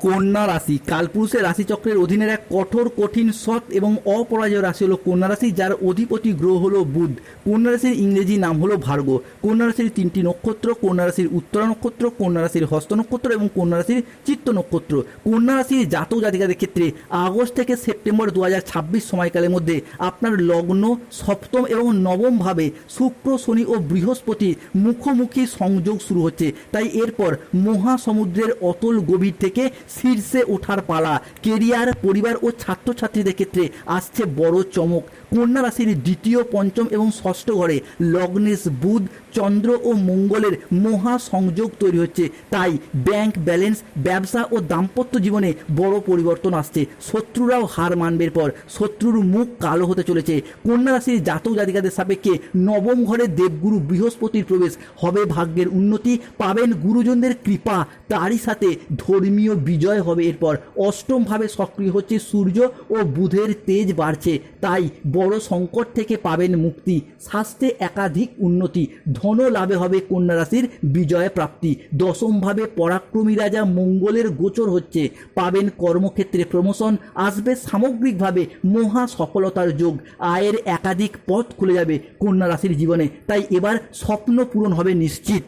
কন্যা রাশি কালপুরুষের রাশিচক্রের অধীনের এক কঠোর কঠিন সৎ এবং অপরাজয় রাশি হলো কন্যা রাশি, যার অধিপতি গ্রহ হলো বুধ। কন্যা রাশির ইংরেজি নাম হলো ভার্গ। কন্যা রাশির তিনটি নক্ষত্র: কন্যা রাশির উত্তরা নক্ষত্র, কন্যা রাশির হস্ত নক্ষত্র এবং কন্যা রাশির চিত্ত নক্ষত্র। কন্যা রাশির জাতক জাতিকাদের ক্ষেত্রে আগস্ট থেকে সেপ্টেম্বর 2026 সময়কালের মধ্যে আপনার লগ্ন, সপ্তম এবং নবম ভাবে শুক্র, শনি ও বৃহস্পতির মুখোমুখি সংযোগ শুরু হচ্ছে। তাই এরপর মহাসমুদ্রের অতল গভীর থেকে শীর্ষে ওঠার পালা। কেরিয়ার, পরিবার ও ছাত্রছাত্রীদের ক্ষেত্রে আসছে বড় চমক। কন্যা রাশির দ্বিতীয়, পঞ্চম এবং ষষ্ঠ ঘরে লগ্নেশ বুধ, চন্দ্র ও মঙ্গলের মহা সংযোগ তৈরি হচ্ছে। তাই ব্যাংক ব্যালেন্স, ব্যবসা ও দাম্পত্য জীবনে বড় পরিবর্তন আসছে। শত্রুরাও হার মানবের পর শত্রুর মুখ কালো হতে চলেছে। কন্যা রাশির জাতক জাতিকাদের সাপেক্ষে নবম ঘরে দেবগুরু বৃহস্পতির প্রবেশ হবে। ভাগ্যের উন্নতি পাবেন, গুরুজনদের কৃপা, তারই সাথে ধর্মীয় বিজয় হবে। এরপর অষ্টম ভাবে সক্রিয় হচ্ছে সূর্য ও বুধের তেজ বাড়ছে। তাই বড় সংকট থেকে পাবেন মুক্তি। স্বাস্থ্যে একাধিক উন্নতি, ধন লাভে হবে কন্যা রাশির বিজয় প্রাপ্তি। দশমভাবে পরাক্রমী রাজা মঙ্গলের গোচর হচ্ছে। পাবেন কর্মক্ষেত্রে প্রমোশন, আসবে সামগ্রিকভাবে মহা সফলতার যোগ। আয়ের একাধিক পথ খুলে যাবে কন্যা রাশির জীবনে। তাই এবার স্বপ্ন পূরণ হবে নিশ্চিত।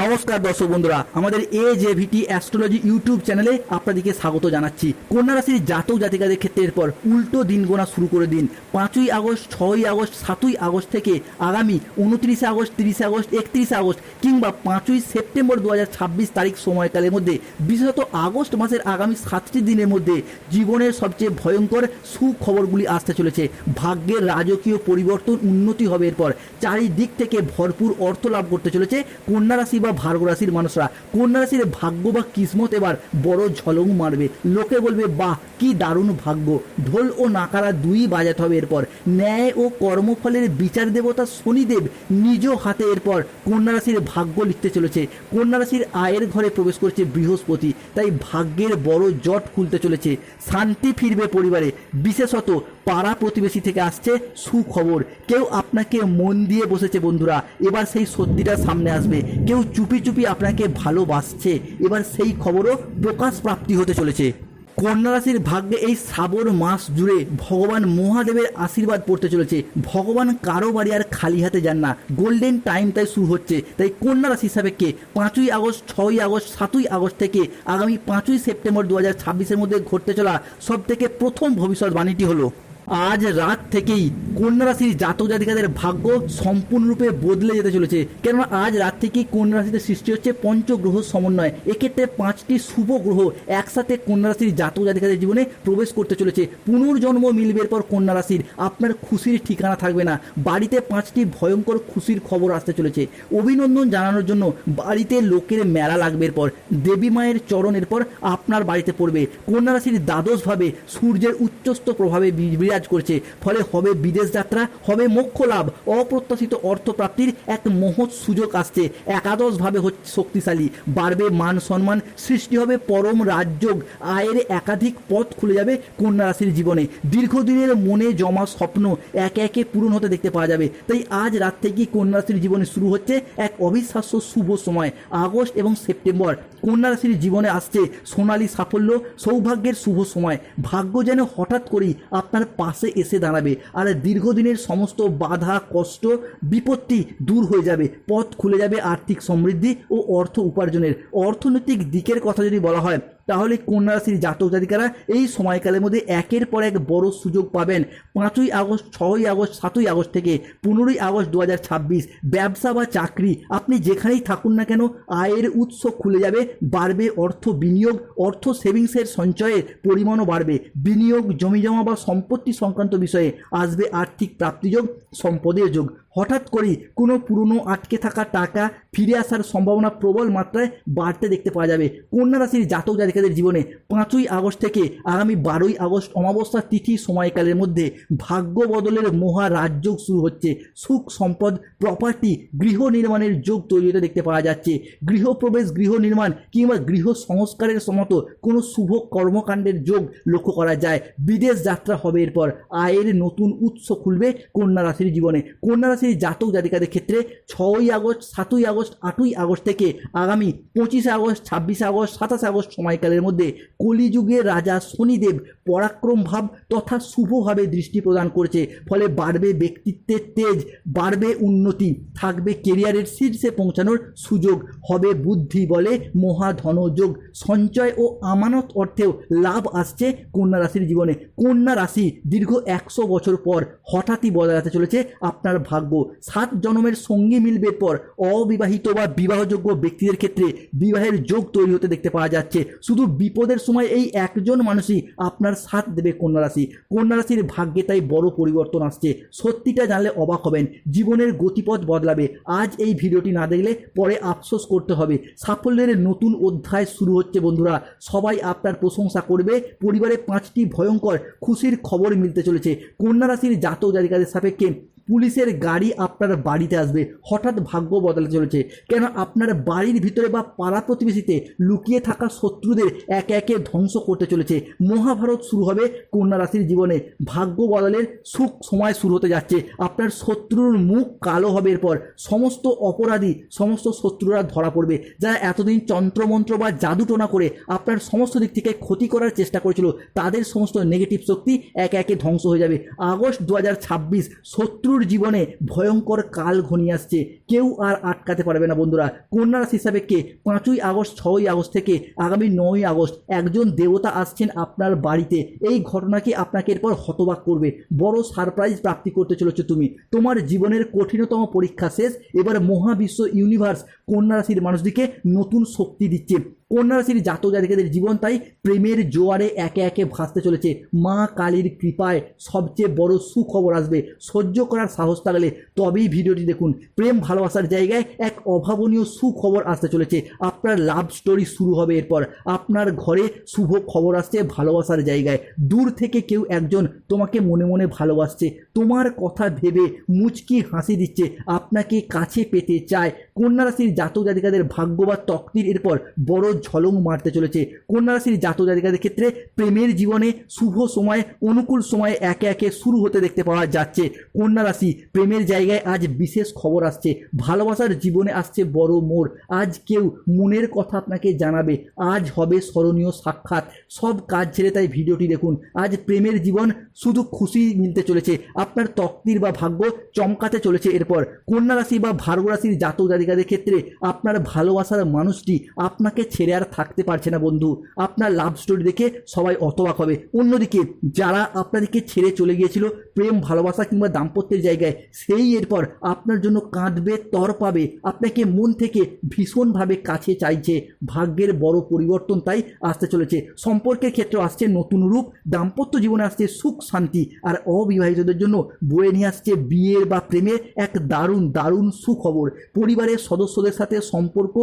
নমস্কার দর্শক বন্ধুরা, আমাদের AJVT অ্যাস্ট্রোলজি ইউটিউব চ্যানেলে আপনাদেরকে স্বাগত জানাচ্ছি। কন্যা রাশির জাতক জাতিকাদের ক্ষেত্রে এরপর উল্টো দিন গোনা শুরু করে দিন। 5ই আগস্ট, 6ই আগস্ট, 7ই আগস্ট থেকে আগামী 29শে আগস্ট, 30শে আগস্ট, 31শে আগস্ট কিংবা 5ই সেপ্টেম্বর 2026 তারিখ সময়কালের মধ্যে, বিশেষত আগস্ট মাসের আগামী 7টি দিনের মধ্যে জীবনের সবচেয়ে ভয়ঙ্কর সুখবরগুলি আসতে চলেছে। ভাগ্যের রাজকীয় পরিবর্তন, উন্নতি হবে। এরপর চারিদিক থেকে ভরপুর অর্থ লাভ করতে চলেছে কন্যা রাশি বা ভার্গ রাশির মানুষরা। কন্যা রাশির ভাগ্য বা কিসমত এবার বড় ঝলক মারবে। লোকে বলবে, বাহ কি দারুণ ভাগ্য। ঢোল ও নাকারা দুই বাজাতে হবে। এরপর ন্যায় ও কর্মফলের বিচার দেবতা শনিদেব নিজ হাতে এরপর কন্যা রাশির ভাগ্য লিখতে চলেছে। কন্যা রাশির আয়ের ঘরে প্রবেশ করছে বৃহস্পতি। তাই ভাগ্যের বড় জট খুলতে চলেছে। শান্তি ফিরবে পরিবারে, বিশেষত পাড়া প্রতিবেশী থেকে আসছে সুখবর। কেউ আপনাকে মন দিয়ে বসেছে বন্ধুরা, এবার সেই সত্যিটা সামনে আসবে। কেউ চুপি চুপি আপনাকে ভালোবাসছে, এবার সেই খবরও প্রকাশ প্রাপ্তি হতে চলেছে। কন্যা রাশির ভাগ্যে এই শ্রাবণ মাস জুড়ে ভগবান মহাদেবের আশীর্বাদ পড়তে চলেছে। ভগবান কারো বাড়ি আর খালি হাতে যান না। গোল্ডেন টাইম তাই শুরু হচ্ছে। তাই কন্যা রাশি সাপেক্ষে 5ই আগস্ট, 6ই আগস্ট, 7ই আগস্ট থেকে আগামী 5ই সেপ্টেম্বর 2026-এর মধ্যে ঘটতে চলা সব থেকে প্রথম ভবিষ্যৎবাণীটি হলো, আজ রাত থেকেই কন্যা রাশির জাতক জাতিকাদের ভাগ্য সম্পূর্ণরূপে বদলে যেতে চলেছে। কেননা আজ রাত থেকেই কন্যা রাশিতে সৃষ্টি হচ্ছে পঞ্চগ্রহ সমন্বয়। এক্ষেত্রে 5টি শুভ গ্রহ একসাথে কন্যা রাশির জাতক জাতিকাদের জীবনে প্রবেশ করতে চলেছে। পুনর্জন্ম মিলবে এরপর কন্যা রাশির। আপনার খুশির ঠিকানা থাকবে না। বাড়িতে 5টি ভয়ঙ্কর খুশির খবর আসতে চলেছে। অভিনন্দন জানানোর জন্য বাড়িতে লোকের মেলা লাগবে। এরপর দেবী মায়ের চরণ এরপর আপনার বাড়িতে পড়বে। কন্যা রাশির দ্বাদশভাবে সূর্যের উচ্চস্থ প্রভাবে বিরাজ করছে। ফলে হবে বিদেশ যাত্রা, হবে মোক্ষ লাভ, অপ্রত্যাশিত অর্থপ্রাপ্তির এক মহৎ সুযোগ আসছে। একাদশভাবে হচ্ছে শক্তিশালী, বাড়বে মান সম্মান, সৃষ্টি হবে পরম রাজযোগ। আয়ের একাধিক পথ খুলে যাবে কন্যা রাশির জীবনে। দীর্ঘদিনের মনে জমা স্বপ্ন একে একে পূরণ হতে দেখতে পাওয়া যাবে। তাই আজ রাত থেকেই কন্যা রাশির জীবনে শুরু হচ্ছে এক অবিশ্বাস্য শুভ সময়। আগস্ট এবং সেপ্টেম্বর কন্যা রাশির জীবনে আসছে সোনালী সাফল্য, সৌভাগ্যের শুভ সময়। ভাগ্য যেন হঠাৎ করেই আপনার পাশে এসে দাঁড়াবে। আর দীর্ঘদিনের সমস্ত বাধা, কষ্ট, বিপত্তি দূর হয়ে যাবে। পথ খুলে যাবে আর্থিক সমৃদ্ধি ও অর্থ উপার্জনের। অর্থনৈতিক দিকের কথা যদি বলা হয়, তাহলে কন্যা রাশির জাতক জাতিকারা এই সময়কালের মধ্যে একের পর এক বড় সুযোগ পাবেন। 5ই আগস্ট, 6ই আগস্ট, 7ই আগস্ট থেকে 15ই আগস্ট 2026 ব্যবসা বা চাকরি, আপনি যেখানেই থাকুন না কেন আয়ের উৎস খুলে যাবে। বাড়বে অর্থ বিনিয়োগ, অর্থ সেভিংসের সঞ্চয়ের পরিমাণও বাড়বে। বিনিয়োগ, জমিজমা বা সম্পত্তি সংক্রান্ত বিষয়ে আসবে আর্থিক প্রাপ্তিযোগ, সম্পদের যোগ। হঠাৎ করেই কোনো পুরনো আটকে থাকা টাকা ফিরে আসার সম্ভাবনা প্রবল মাত্রায় বাড়তে দেখতে পাওয়া যাবে কন্যা রাশির জাতক জাতিকাদের জীবনে। 5ই আগস্ট থেকে আগামী 12ই আগস্ট অমাবস্যা তিথি সময়কালের মধ্যে ভাগ্য বদলের মহা রাজযোগ শুরু হচ্ছে। সুখ, সম্পদ, প্রপার্টি, গৃহ নির্মাণের যোগ তৈরি হতে দেখতে পাওয়া যাচ্ছে। গৃহপ্রবেশ, গৃহ নির্মাণ কিংবা গৃহ সংস্কারের মতো কোনো শুভ কর্মকাণ্ডের যোগ লক্ষ্য করা যায়। বিদেশ যাত্রা হবে। এরপর আয়ের নতুন উৎস খুলবে কন্যা রাশির জীবনে। কন্যা রাশির রাশির জাতক জাতিকাদের ক্ষেত্রে 6ই আগস্ট, 7ই আগস্ট, 8ই আগস্ট থেকে আগামী 25শে আগস্ট, 26শে আগস্ট, 27শে আগস্ট সময়কালের মধ্যে কলিযুগের রাজা শনিদেব পরাক্রম ভাব তথা শুভভাবে দৃষ্টি প্রদান করছে। ফলে বাড়বে ব্যক্তিত্বের তেজ, বাড়বে উন্নতি, থাকবে কেরিয়ারের শীর্ষে পৌঁছানোর সুযোগ, হবে বুদ্ধি বলে মহাধনযোগ, সঞ্চয় ও আমানত অর্থেও লাভ আসছে কন্যা রাশির জীবনে। কন্যা রাশি দীর্ঘ 100 বছর পর হঠাৎই বদলাতে চলেছে আপনার ভাগ্য। 7 জন্মের সঙ্গী মিলবে পর অবিবাহিত বা বিবাহযোগ্য ব্যক্তিদের ক্ষেত্রে বিবাহের যোগ তৈরি হতে দেখতে পাওয়া যাচ্ছে। শুধু বিপদের সময় এই একজন মানুষই আপনার সাথ দেবে কন্যা রাশি। কন্যা রাশির ভাগ্যে তাই বড় পরিবর্তন আসছে। সত্যিটা জানলে অবাক হবেন, জীবনের গতিপথ বদলাবে। আজ এই ভিডিওটি না দেখলে পরে আফসোস করতে হবে। সাফল্যের নতুন অধ্যায় শুরু হচ্ছে বন্ধুরা। সবাই আপনার প্রশংসা করবে। পরিবারে 5টি ভয়ঙ্কর খুশির খবর মিলতে চলেছে। কন্যা রাশির জাতক জাতিকাদের সাপেক্ষে পুলিশের গাড়ি আপনার বাড়িতে আসবে। হঠাৎ ভাগ্য বদলাতে চলেছে, কেন আপনার বাড়ির ভিতরে বা পাড়া প্রতিবেশীতে লুকিয়ে থাকা শত্রুদের একে একে ধ্বংস করতে চলেছে। মহাভারত শুরু হবে কন্যা রাশির জীবনে। ভাগ্য বদলের সুখ সময় শুরু হতে যাচ্ছে। আপনার শত্রুর মুখ কালো হবে। এরপর সমস্ত অপরাধী, সমস্ত শত্রুরা ধরা পড়বে। যারা এতদিন তন্ত্রমন্ত্র বা জাদুটোনা করে আপনার সমস্ত দিক থেকে ক্ষতি করার চেষ্টা করেছিল, তাদের সমস্ত নেগেটিভ শক্তি একে একে ধ্বংস হয়ে যাবে। আগস্ট 2026 শত্রুর জীবনে ভয়ঙ্কর কাল ঘনিয়ে আসছে। কেউ আর আটকাতে পারবে না বন্ধুরা। কন্যা রাশি সাপেক্ষে 5ই আগস্ট, 6ই আগস্ট থেকে আগামী 9ই আগস্ট একজন দেবতা আসছেন আপনার বাড়িতে। এই ঘটনাকে আপনাকে এরপর হতবাক করবে। বড় সারপ্রাইজ প্রাপ্তি করতে চলেছো তুমি। তোমার জীবনের কঠিনতম পরীক্ষা শেষ। এবার মহাবিশ্ব ইউনিভার্স কন্যা রাশির মানুষদিকে নতুন শক্তি দিচ্ছে। কন্যা রাশির জাতক জাতিকাদের জীবন তাই প্রেমের জোয়ারে একে একে ভাসতে চলেছে। মা কালীর কৃপায় সবচেয়ে বড় সুখবর আসবে। সহ্য করার সাহস থাকলে তবেই ভিডিওটি দেখুন। প্রেম ভালোবাসার জায়গায় এক অভাবনীয় সুখবর আসতে চলেছে। আপনার লাভ স্টোরি শুরু হবে। এরপর আপনার ঘরে শুভ খবর আসছে ভালোবাসার জায়গায়। দূর থেকে কেউ একজন তোমাকে মনে মনে ভালোবাসছে, তোমার কথা ভেবে মুচকি হাসি দিচ্ছে, আপনাকে কাছে পেতে চায়। কন্যা রাশির জাতক জাতিকাদের ভাগ্য বা তকদির এরপর বড় ঝলং মারতে চলেছে। কন্যা রাশির জাতক জাতিকাদের ক্ষেত্রে প্রেমের জীবনে শুভ সময়, অনুকূল সময় একে একে শুরু হতে দেখতে পাওয়া যাচ্ছে। কন্যা রাশি প্রেমের জায়গায় আজ বিশেষ খবর আসছে। ভালোবাসার জীবনে আসছে বড় মোড়। আজ কেউ মনের কথা আপনাকে জানাবে। আজ হবে স্মরণীয় সাক্ষাৎ। সব কাজ ছেড়ে তাই ভিডিওটি দেখুন। আজ প্রেমের জীবন শুধু খুশি মিলতে চলেছে। আপনার তকদির বা ভাগ্য চমকাতে চলেছে। এরপর কন্যা রাশি বা ভার্গো রাশির জাতক জাতিকাদের ক্ষেত্রে আপনার ভালোবাসার মানুষটি আপনাকে ছেড়ে আর থাকতে পারছে না বন্ধু। আপনার লাভ স্টোরি দেখে সবাই অতবাক হবে। অন্যদিকে যারা আপনাদেরকে ছেড়ে চলে গিয়েছিল প্রেম ভালোবাসা কিংবা দাম্পত্যের জায়গায়, সেই এরপর আপনার জন্য কাঁদবে, তর পাবে, আপনাকে মন থেকে ভীষণভাবে কাছে চাইছে। ভাগ্যের বড় পরিবর্তন তাই আসতে চলেছে। সম্পর্কের ক্ষেত্রে আসছে নতুন রূপ। দাম্পত্য জীবনে আসছে সুখ শান্তি। আর অবিবাহিতদের জন্য বয়ে নিয়ে আসছে বিয়ের বা প্রেমের এক দারুণ দারুণ সুখবর। পরিবারের সদস্যদের সাথে সম্পর্ক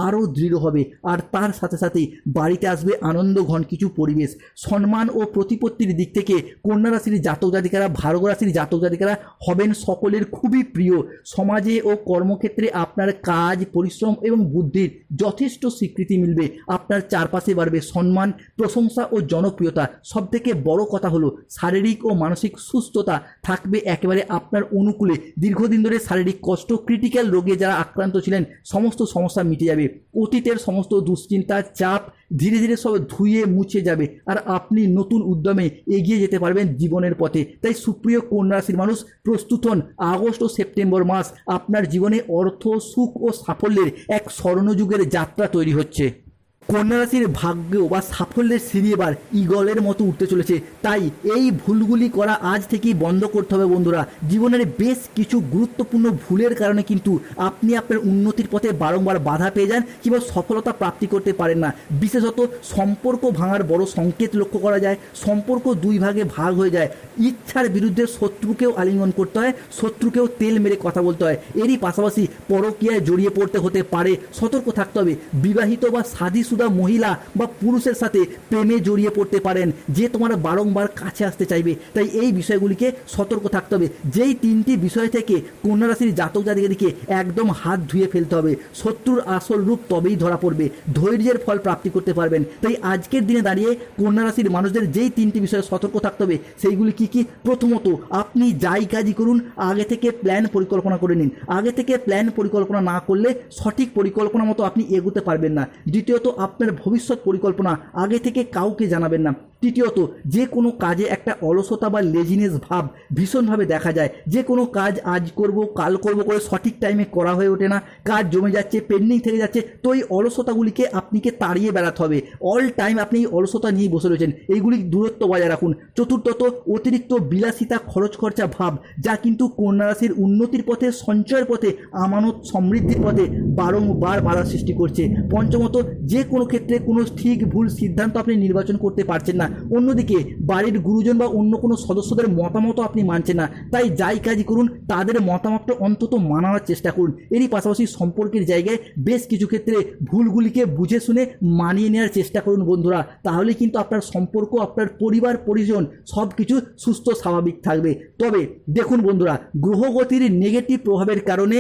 আরও দৃঢ় হবে। আর তার সাথে সাথেই বাড়িতে আসবে আনন্দ ঘন কিছু পরিবেশ। সম্মান ও প্রতিপত্তির দিক থেকে কন্যা রাশির জাতক জাতিকারা, ভার্গো রাশির জাতক জাতিকারা হবেন সকলের খুবই প্রিয়। সমাজে ও কর্মক্ষেত্রে আপনার কাজ, পরিশ্রম এবং বুদ্ধির যথেষ্ট স্বীকৃতি মিলবে। আপনার চারপাশে বাড়বে সম্মান, প্রশংসা ও জনপ্রিয়তা। সবথেকে বড় কথা হলো শারীরিক ও মানসিক সুস্থতা থাকবে একেবারে আপনার অনুকূলে। দীর্ঘদিন ধরে শারীরিক কষ্ট, ক্রিটিক্যাল রোগে যারা আক্রান্ত ছিলেন, সমস্ত সমস্যা মিটে যাবে। অতীতের সমস্ত দুশ্চিন্তা, চাপ ধীরে ধীরে সব ধুয়ে মুছে যাবে। আর আপনি নতুন উদ্যমে এগিয়ে যেতে পারবেন জীবনের পথে। তাই সুপ্রিয় কন্যা রাশির মানুষ প্রস্তুত হন। আগস্ট ও সেপ্টেম্বর মাস আপনার জীবনে অর্থ, সুখ ও সাফল্যের এক স্বর্ণযুগের যাত্রা তৈরি হচ্ছে। কন্যা রাশির ভাগ্য বা সাফল্যের সিঁড়ি এবার ঈগলের মতো উঠতে চলেছে। তাই এই ভুলগুলি করা আজ থেকেই বন্ধ করতে হবে বন্ধুরা। জীবনের বেশ কিছু গুরুত্বপূর্ণ ভুলের কারণে কিন্তু আপনি আপনার উন্নতির পথে বারংবার বাধা পেয়ে যান কিংবা সফলতা প্রাপ্তি করতে পারেন না। বিশেষত সম্পর্ক ভাঙার বড় সংকেত লক্ষ্য করা যায়। সম্পর্ক দুই ভাগে ভাগ হয়ে যায়। ইচ্ছার বিরুদ্ধে শত্রুকেও আলিঙ্গন করতে হয়, শত্রুকেও তেল মেরে কথা বলতে হয়। এরই পাশাপাশি পরকীয়ায় জড়িয়ে পড়তে হতে পারে। সতর্ক থাকতে হবে। বিবাহিত বা শাদী গুমসুদা মহিলা বা পুরুষের সাথে প্রেমে জড়িয়ে পড়তে পারেন, যে তোমার বারংবার কাছে আসতে চাইবে। তাই এই বিষয়গুলিকে সতর্ক থাকতে হবে। যেই তিনটি বিষয় থেকে কন্যা রাশির জাতক জাতিকাদেরকে একদম হাত ধুয়ে ফেলতে হবে, শত্রুর আসল রূপ তবেই ধরা পড়বে, ধৈর্যের ফল প্রাপ্তি করতে পারবেন। তাই আজকের দিনে দাঁড়িয়ে কন্যা রাশির মানুষদের যেই তিনটি বিষয়ে সতর্ক থাকতে হবে সেইগুলি কি কি? প্রথমত, আপনি যাই কাজই করুন আগে থেকে প্ল্যান পরিকল্পনা করে নিন। আগে থেকে প্ল্যান পরিকল্পনা না করলে সঠিক পরিকল্পনা মতো আপনি এগোতে পারবেন না। দ্বিতীয়ত, আপনার ভবিষ্যৎ পরিকল্পনা আগে থেকে কাউকে জানাবেন না। তৃতীয়ত, যে কোনো কাজে একটা অলসতা বা লেজিনেস ভাব ভীষণভাবে দেখা যায়। যে কোনো কাজ আজ করব কাল করব করে সঠিক টাইমে করা হয়ে ওঠে না, কাজ জমে যাচ্ছে, পেন্ডিং থেকে যাচ্ছে। তো এই অলসতাগুলিকে আপনাকে তাড়িয়ে বেড়াতে হবে। অল টাইম আপনি এই অলসতা নিয়েই বসে রয়েছেন, এইগুলি দূরত্ব বজায় রাখুন। চতুর্থত, অতিরিক্ত বিলাসিতা খরচ খরচা ভাব, যা কিন্তু কন্যা রাশির উন্নতির পথে, সঞ্চয়ের পথে, আমানত সমৃদ্ধির পথে বারংবার বাধা সৃষ্টি করছে। পঞ্চমত, যে কোনো ক্ষেত্রে কোনো ঠিক ভুল সিদ্ধান্ত আপনি নির্বাচন করতে পারছেন না। অন্যদিকে বাড়ির গুরুজন বা অন্য কোনো সদস্যদের মতামত আপনি মানছেন না। তাই যাই কাজই করুন তাদের মতামতটা অন্তত মানার চেষ্টা করুন। এরই পাশাপাশি সম্পর্কের জায়গায় বেশ কিছু ক্ষেত্রে ভুলগুলিকে বুঝে শুনে মানিয়ে নেওয়ার চেষ্টা করুন বন্ধুরা। তাহলে কিন্তু আপনার সম্পর্ক, আপনার পরিবার পরিজন সব কিছু সুস্থ স্বাভাবিক থাকবে। তবে দেখুন বন্ধুরা, গ্রহগতির নেগেটিভ প্রভাবের কারণে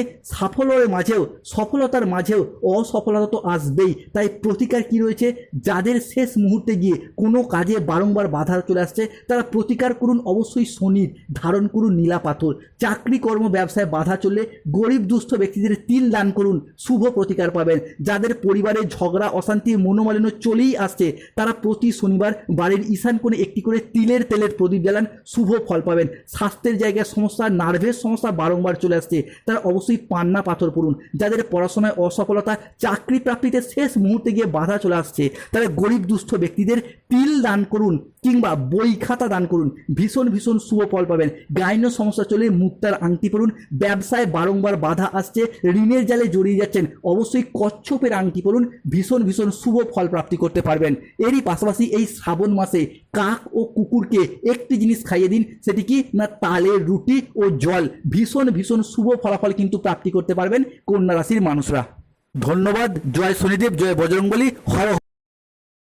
সফলতার মাঝেও অসফলতা তো আসবেই। তাই প্রতিকার কি রয়েছে? যাদের শেষ মুহূর্তে গিয়ে কোনো কাজে বারংবার বাধা চলে আসছে তারা প্রতিকার করুন অবশ্যই শনির, ধারণ করুন নীলা পাথর। চাকরি কর্ম ব্যবসায় বাধা চললে গরিব দুস্থ ব্যক্তিদের তিল দান করুন, শুভ প্রতিকার পাবেন। যাদের পরিবারে ঝগড়া অশান্তি মনোমালিন্য চলেই আসছে তারা প্রতি শনিবার বাড়ির ঈশান কোণে একটি করে তিলের তেলের প্রদীপ জ্বালান, শুভ ফল পাবেন। স্বাস্থ্যের জায়গায় সমস্যা, নার্ভের সমস্যা বারংবার চলে আসছে তারা অবশ্যই পান্না পাথর পড়ুন। যাদের পড়াশোনায় অসফলতা, চাকরি প্রাপ্তিতে শেষ মুহূর্তে গিয়ে বাধা চলে আসছে তারা গরিব দুস্থ ব্যক্তিদের তিল দান করুন কিংবা বই খাতা দান করুন, ভীষণ ভীষণ শুভ ফল পাবেন। গাইন্য সমস্যা চলে মুক্তার আংটি পরুন। ব্যবসায় বারংবার বাধা আসছে, ঋণের জালে জড়িয়ে যাচ্ছেন, অবশ্যই কচ্ছপের আংটি পরুন, ভীষণ ভীষণ শুভ ফল প্রাপ্তি করতে পারবেন। এরই পাশাপাশি এই শ্রাবণ মাসে কাক ও কুকুরকে একটি জিনিস খাইয়ে দিন, সেটি কি না তালের রুটি ও জল। ভীষণ ভীষণ শুভ ফলাফল কিন্তু প্রাপ্তি করতে পারবেন কন্যা রাশির মানুষরা। ধন্যবাদ। জয় শনিদেব, জয় বজরংবলী, হর হর।